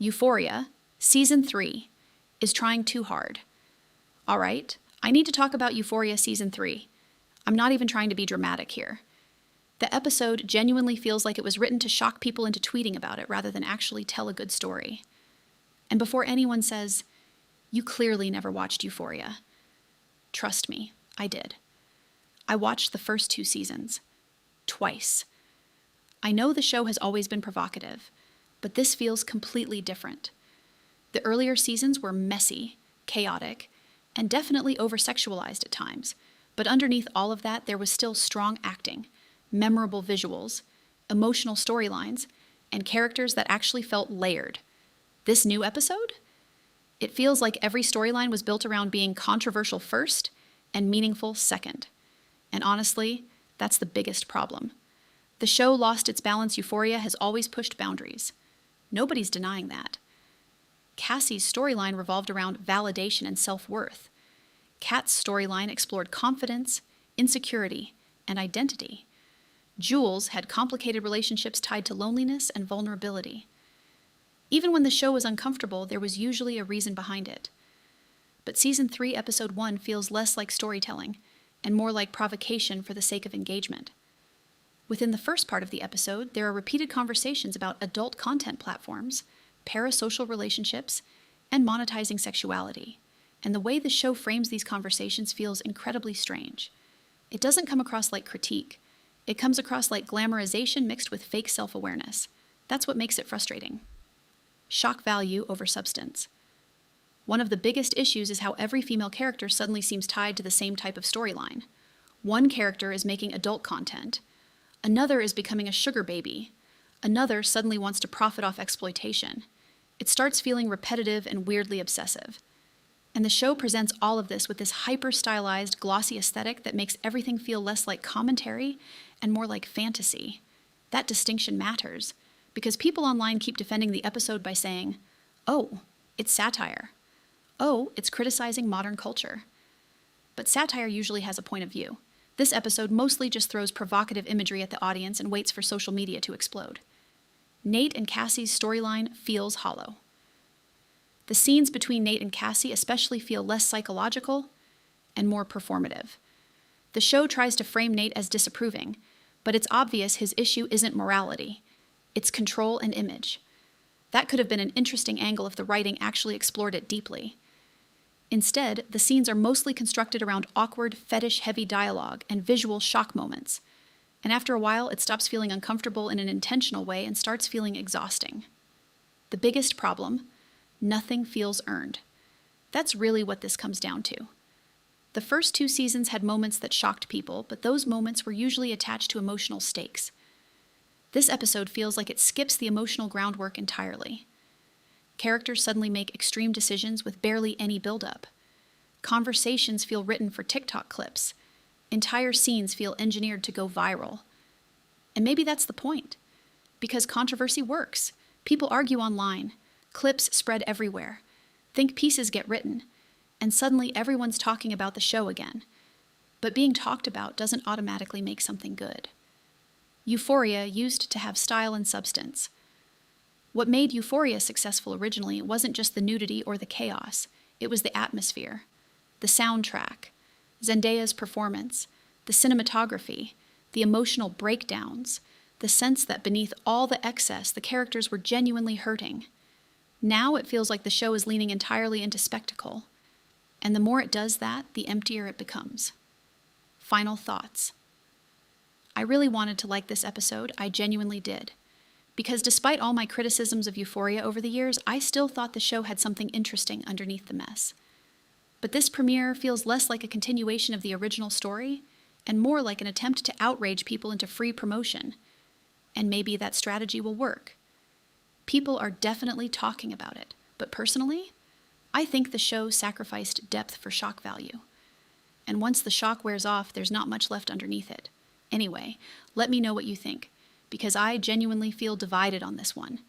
Euphoria, Season 3, is trying too hard. All right, I need to talk about Euphoria Season 3. I'm not even trying to be dramatic here. The episode genuinely feels like it was written to shock people into tweeting about it rather than actually tell a good story. And before anyone says, "You clearly never watched Euphoria," trust me, I did. I watched the first 2 seasons. Twice. I know the show has always been provocative, but this feels completely different. The earlier seasons were messy, chaotic, and definitely over-sexualized at times, but underneath all of that there was still strong acting, memorable visuals, emotional storylines, and characters that actually felt layered. This new episode? It feels like every storyline was built around being controversial first and meaningful second. And honestly, that's the biggest problem. The show lost its balance. Euphoria has always pushed boundaries. Nobody's denying that. Cassie's storyline revolved around validation and self-worth. Kat's storyline explored confidence, insecurity, and identity. Jules had complicated relationships tied to loneliness and vulnerability. Even when the show was uncomfortable, there was usually a reason behind it. But Season 3, Episode 1 feels less like storytelling and more like provocation for the sake of engagement. Within the first part of the episode, there are repeated conversations about adult content platforms, parasocial relationships, and monetizing sexuality. And the way the show frames these conversations feels incredibly strange. It doesn't come across like critique. It comes across like glamorization mixed with fake self-awareness. That's what makes it frustrating. Shock value over substance. One of the biggest issues is how every female character suddenly seems tied to the same type of storyline. One character is making adult content. Another is becoming a sugar baby. Another suddenly wants to profit off exploitation. It starts feeling repetitive and weirdly obsessive. And the show presents all of this with this hyper-stylized, glossy aesthetic that makes everything feel less like commentary and more like fantasy. That distinction matters, because people online keep defending the episode by saying, "Oh, it's satire. Oh, it's criticizing modern culture." But satire usually has a point of view. This episode mostly just throws provocative imagery at the audience and waits for social media to explode. Nate and Cassie's storyline feels hollow. The scenes between Nate and Cassie especially feel less psychological and more performative. The show tries to frame Nate as disapproving, but it's obvious his issue isn't morality. It's control and image. That could have been an interesting angle if the writing actually explored it deeply. Instead, the scenes are mostly constructed around awkward, fetish-heavy dialogue and visual shock moments. And after a while, it stops feeling uncomfortable in an intentional way and starts feeling exhausting. The biggest problem: nothing feels earned. That's really what this comes down to. The first 2 seasons had moments that shocked people, but those moments were usually attached to emotional stakes. This episode feels like it skips the emotional groundwork entirely. Characters suddenly make extreme decisions with barely any build-up. Conversations feel written for TikTok clips. Entire scenes feel engineered to go viral. And maybe that's the point. Because controversy works. People argue online. Clips spread everywhere. Think pieces get written. And suddenly everyone's talking about the show again. But being talked about doesn't automatically make something good. Euphoria used to have style and substance. What made Euphoria successful originally wasn't just the nudity or the chaos. It was the atmosphere, the soundtrack, Zendaya's performance, the cinematography, the emotional breakdowns, the sense that beneath all the excess, the characters were genuinely hurting. Now it feels like the show is leaning entirely into spectacle. And the more it does that, the emptier it becomes. Final thoughts. I really wanted to like this episode. I genuinely did. Because despite all my criticisms of Euphoria over the years, I still thought the show had something interesting underneath the mess. But this premiere feels less like a continuation of the original story and more like an attempt to outrage people into free promotion. And maybe that strategy will work. People are definitely talking about it, but personally, I think the show sacrificed depth for shock value. And once the shock wears off, there's not much left underneath it. Anyway, let me know what you think, because I genuinely feel divided on this one.